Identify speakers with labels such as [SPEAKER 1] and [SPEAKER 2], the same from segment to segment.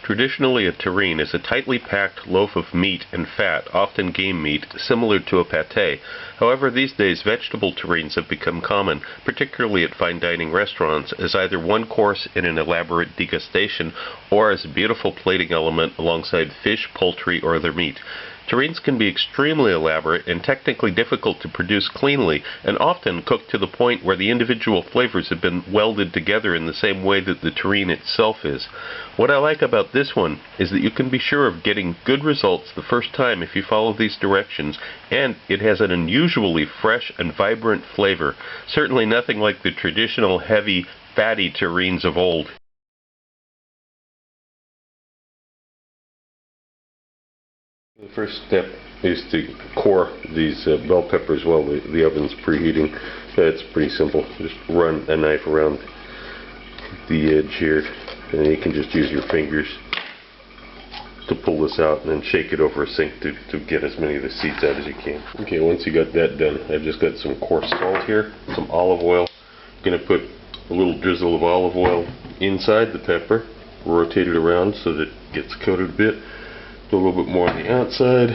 [SPEAKER 1] Traditionally, a terrine is a tightly packed loaf of meat and fat, often game meat, similar to a pâté. However, these days vegetable terrines have become common, particularly at fine dining restaurants, as either one course in an elaborate degustation or as a beautiful plating element alongside fish, poultry, or other meat. Terrines can be extremely elaborate and technically difficult to produce cleanly, and often cooked to the point where the individual flavors have been welded together in the same way that the terrine itself is. What I like about this one is that you can be sure of getting good results the first time if you follow these directions, and it has an unusually fresh and vibrant flavor, certainly nothing like the traditional heavy, fatty terrines of old. The first step is to core these bell peppers while the oven's preheating. It's pretty simple. Just run a knife around the edge here, and you can just use your fingers to pull this out and then shake it over a sink to get as many of the seeds out as you can. Okay, once you got that done, I've just got some coarse salt here, some olive oil. I'm going to put a little drizzle of olive oil inside the pepper, rotate it around so that it gets coated a bit. A little bit more on the outside,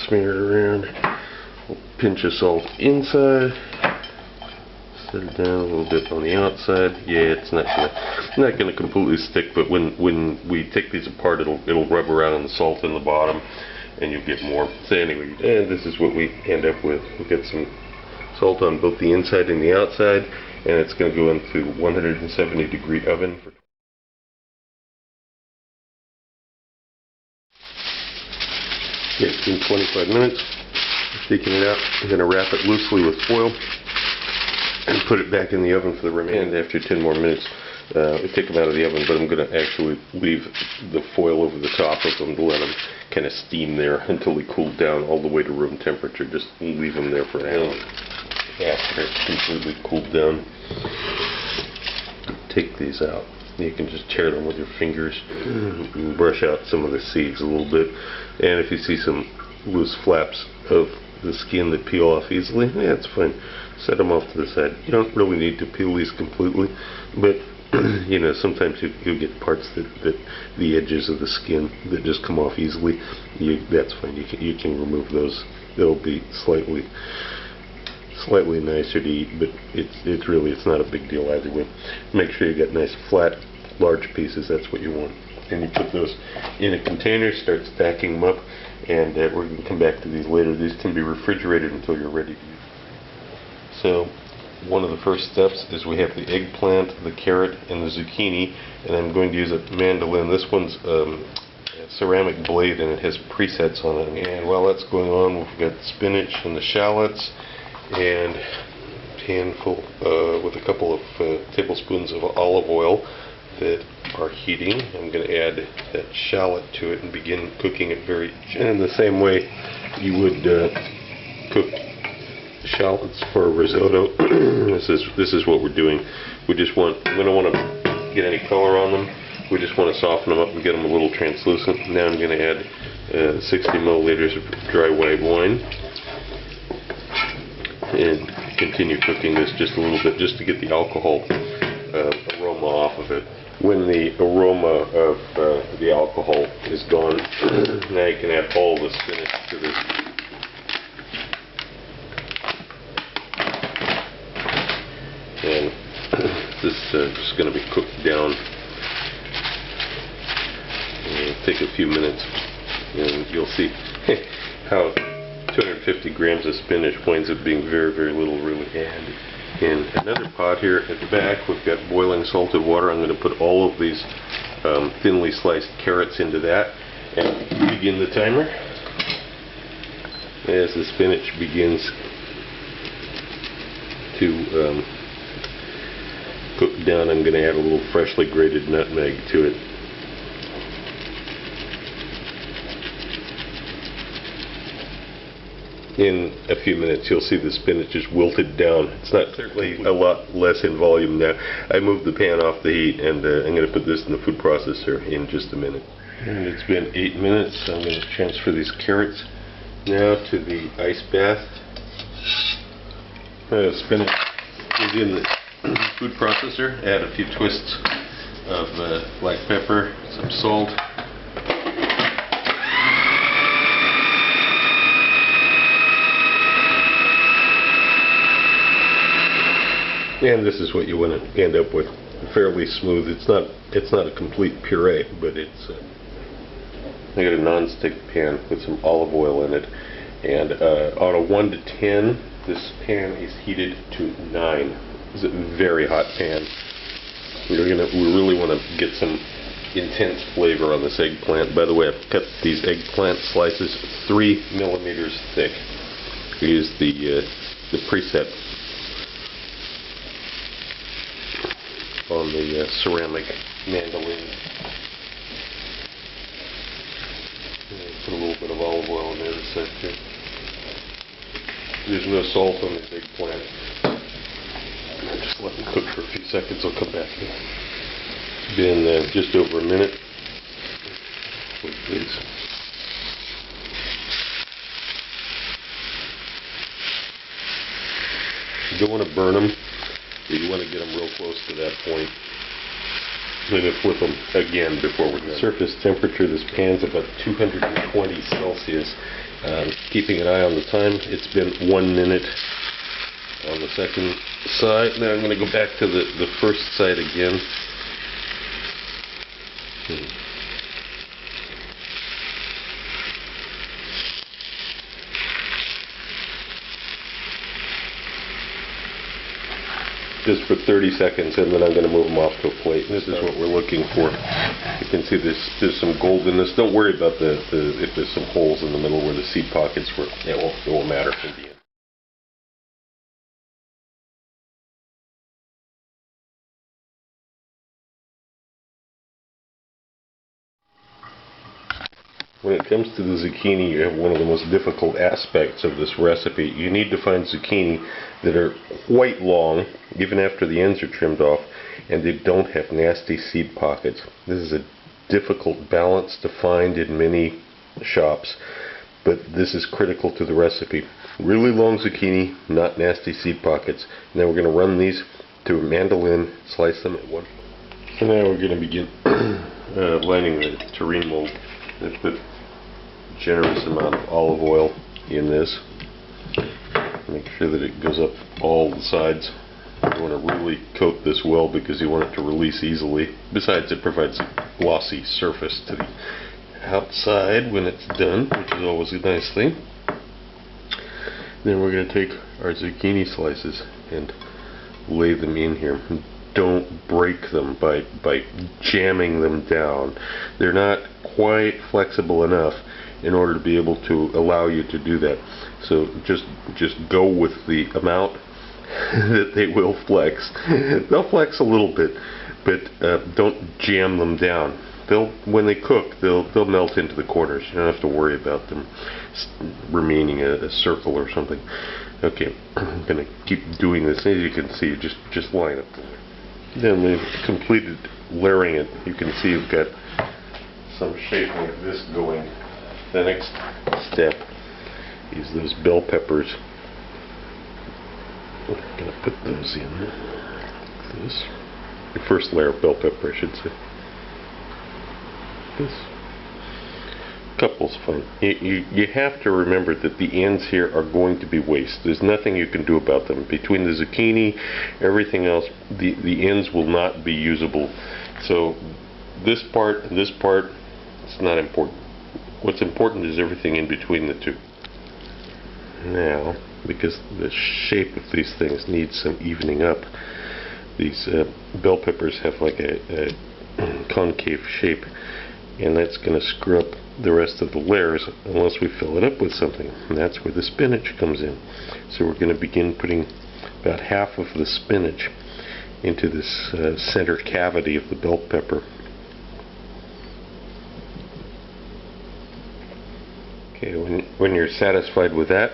[SPEAKER 1] smear it around, a pinch of salt inside, set it down a little bit on the outside. Yeah, it's not gonna completely stick, but when we take these apart, it'll rub around on the salt in the bottom, and you'll get more. So anyway, and this is what we end up with. We've got some salt on both the inside and the outside, and it's going to go into 170-degree oven for it's been 25 minutes. Taking it out, I'm going to wrap it loosely with foil and put it back in the oven for the remaining. And after 10 more minutes, take them out of the oven, but I'm going to actually leave the foil over the top of them to let them kind of steam there until they cool down all the way to room temperature. Just leave them there for an hour. After it's completely cooled down, take these out. You can just tear them with your fingers and brush out some of the seeds a little bit. And if you see some loose flaps of the skin that peel off easily, yeah, it's fine. Set them off to the side. You don't really need to peel these completely, but you know, sometimes you'll get parts that the edges of the skin that just come off easily. That's fine. You can remove those. They'll be slightly nicer to eat, but it's not a big deal either way. Make sure you get nice flat large pieces. That's what you want, and you put those in a container, start stacking them up, and we're going to come back to these later. These can be refrigerated until you're ready to use. So one of the first steps is we have the eggplant, the carrot, and the zucchini, and I'm going to use a mandolin. This one's a ceramic blade, and it has presets on it. And while that's going on, we've got spinach and the shallots, and a pan full with a couple of tablespoons of olive oil that are heating. I'm going to add that shallot to it and begin cooking it in the same way you would cook shallots for a risotto. This is what we're doing. We don't want to get any color on them. We just want to soften them up and get them a little translucent. Now I'm going to add 60 milliliters of dry white wine and continue cooking this just a little bit, just to get the alcohol aroma off of it. When the aroma of the alcohol is gone, now you can add all the spinach to this. And this is just going to be cooked down. And it'll take a few minutes, and you'll see how 250 grams of spinach winds up being very, very little really. And in another pot here at the back, we've got boiling salted water. I'm going to put all of these thinly sliced carrots into that and begin the timer. As the spinach begins to cook down, I'm going to add a little freshly grated nutmeg to it. In a few minutes, you'll see the spinach is wilted down. It's not certainly a lot less in volume now. I moved the pan off the heat, and I'm going to put this in the food processor in just a minute. And it's been 8 minutes. So I'm going to transfer these carrots now to the ice bath. Spinach is in the food processor. Add a few twists of black pepper, some salt, And this is what you want to end up with. Fairly smooth. It's not a complete puree, but it's. I got a non-stick pan with some olive oil in it, and on a 1 to 10, this pan is heated to 9. It's a very hot pan. We really want to get some intense flavor on this eggplant. By the way, I've cut these eggplant slices 3 millimeters thick. We use the preset on the ceramic mandolin. Put a little bit of olive oil in there to set too. There's no salt on this eggplant. Just let them cook for a few seconds. I'll come back here. It's been just over a minute. Wait, please. You don't want to burn them, but you want to get them real close to that point. I'm going to flip them again before we're done. Surface temperature, this pan's about 220 Celsius. Keeping an eye on the time, it's been 1 minute on the second side. Now I'm going to go back to the first side again. Just for 30 seconds, and then I'm going to move them off to a plate. This is what we're looking for. You can see there's some goldenness. Don't worry about if there's some holes in the middle where the seed pockets were. It won't matter in the end. When it comes to the zucchini, you have one of the most difficult aspects of this recipe. You need to find zucchini that are quite long, even after the ends are trimmed off, and they don't have nasty seed pockets. This is a difficult balance to find in many shops, but this is critical to the recipe. Really long zucchini, not nasty seed pockets. Now we're going to run these to a mandolin, slice them at one. So now we're going to begin lining the terrine mold. Let's put a generous amount of olive oil in this. Make sure that it goes up all the sides. You want to really coat this well because you want it to release easily. Besides, it provides a glossy surface to the outside when it's done, which is always a nice thing. Then we're going to take our zucchini slices and lay them in here. Don't break them by jamming them down. They're not quite flexible enough in order to be able to allow you to do that. So just go with the amount that they will flex. They'll flex a little bit, but don't jam them down. When they cook, they'll melt into the corners. You don't have to worry about them remaining a circle or something. Okay, I'm going to keep doing this. As you can see, just line up there. Then we've completed layering it. You can see you've got some shape like this going. The next step is those bell peppers. I'm going to put those in like this. The first layer of bell pepper, I should say. This. Couple's fine. You have to remember that the ends here are going to be waste. There's nothing you can do about them. Between the zucchini, everything else, the ends will not be usable. So this part and this part, it's not important. What's important is everything in between the two. Now, because the shape of these things needs some evening up, these bell peppers have like a concave shape, and that's going to screw up the rest of the layers unless we fill it up with something. And that's where the spinach comes in. So we're going to begin putting about half of the spinach into this center cavity of the bell pepper. Okay, when you're satisfied with that,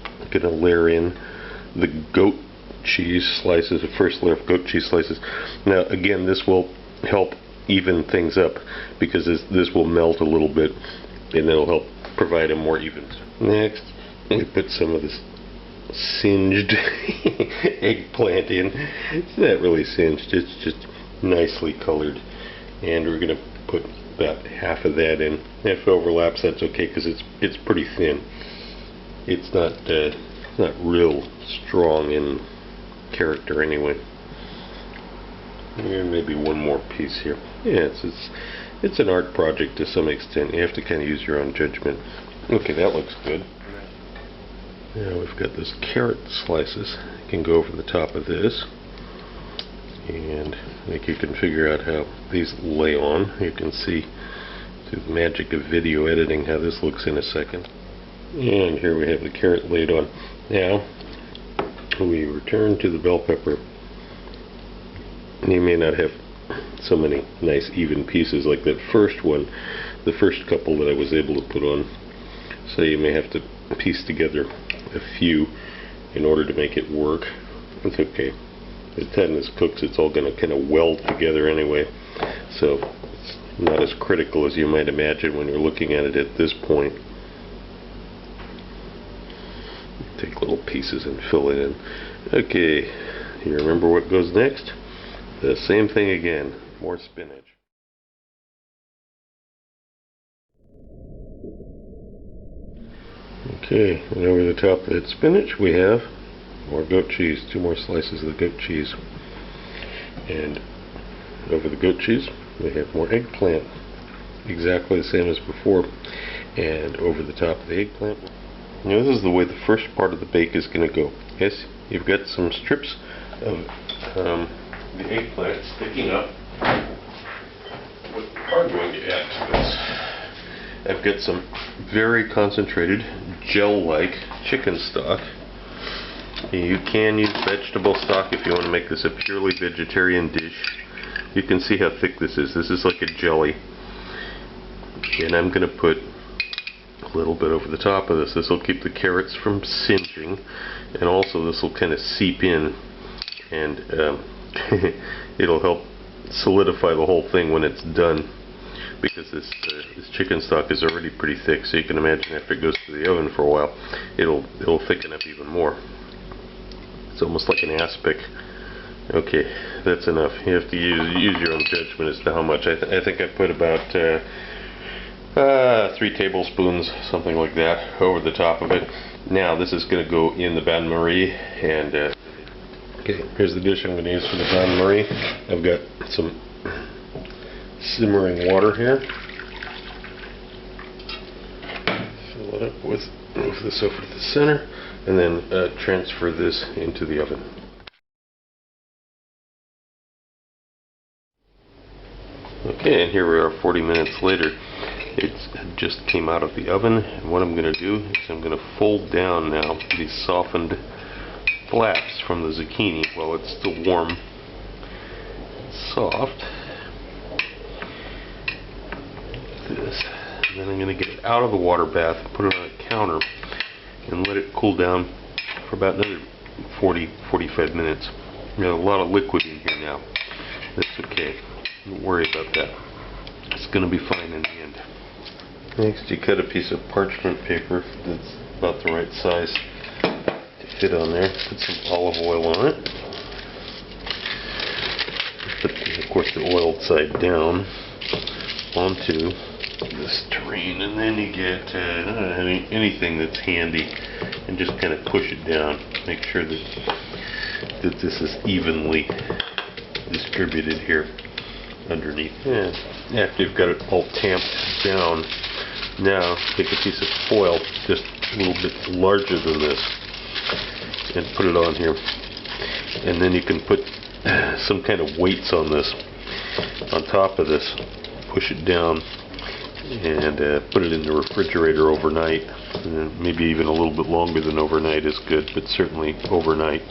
[SPEAKER 1] I'm going to layer in the goat cheese slices, the first layer of goat cheese slices. Now again, this will help even things up because this will melt a little bit and it'll help provide a more even. Next, we put some of this singed eggplant in. It's not really singed, it's just nicely colored, and we're going to put about half of that in. If it overlaps, that's okay because it's pretty thin. It's not real strong in character anyway. And maybe one more piece here. Yeah, it's an art project to some extent. You have to kind of use your own judgment. Okay, that looks good. Now we've got those carrot slices. You can go over the top of this, and I think you can figure out how these lay on. You can see through the magic of video editing how this looks in a second. And here we have the carrot laid on. Now we return to the bell pepper. You may not have so many nice even pieces like that first one, the first couple that I was able to put on. So you may have to piece together a few in order to make it work. It's okay. By the time this cooks, it's all going to kind of weld together anyway. So it's not as critical as you might imagine when you're looking at it at this point. Take little pieces and fill it in. Okay, you remember what goes next? The same thing again. More spinach. Okay, and over the top of that spinach we have more goat cheese, 2 more slices of the goat cheese. And over the goat cheese we have more eggplant, exactly the same as before. And over the top of the eggplant, now this is the way the first part of the bake is going to go. Yes, you've got some strips of the eggplant sticking up. What are going to add to this? I've got some very concentrated gel-like chicken stock. You can use vegetable stock if you want to make this a purely vegetarian dish. You can see how thick this is. This is like a jelly. And I'm going to put a little bit over the top of this. This will keep the carrots from singeing, and also this will kind of seep in, and it'll help solidify the whole thing when it's done, because this chicken stock is already pretty thick, so you can imagine after it goes through the oven for a while, it'll thicken up even more. It's almost like an aspic. Okay, that's enough. You have to use your own judgment as to how much. I think I put about 3 tablespoons, something like that, over the top of it. Now this is going to go in the bain-marie, and okay, here's the dish I'm going to use for the bain-marie. I've got some simmering water here. Fill it up with, move this over to the center, and then transfer this into the oven. Okay, and here we are 40 minutes later. It just came out of the oven, and what I'm going to do is I'm going to fold down now these softened flaps from the zucchini while it's still warm, soft. This. And then I'm going to get it out of the water bath, put it on a counter, and let it cool down for about another 40-45 minutes. We have a lot of liquid in here now. That's okay. Don't worry about that. It's going to be fine in the end. Next, you cut a piece of parchment paper that's about the right size to fit on there. Put some olive oil on it. Put, of course, the oiled side down onto this Terrine, and then you get anything that's handy and just kind of push it down. Make sure that this is evenly distributed here underneath. And after you've got it all tamped down, now take a piece of foil just a little bit larger than this and put it on here, and then you can put some kind of weights on this, on top of this, push it down, and put it in the refrigerator overnight. And then maybe even a little bit longer than overnight is good, but certainly overnight.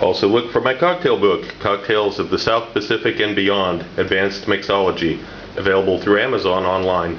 [SPEAKER 1] Also look for my cocktail book, Cocktails of the South Pacific and Beyond, Advanced Mixology, available through Amazon online.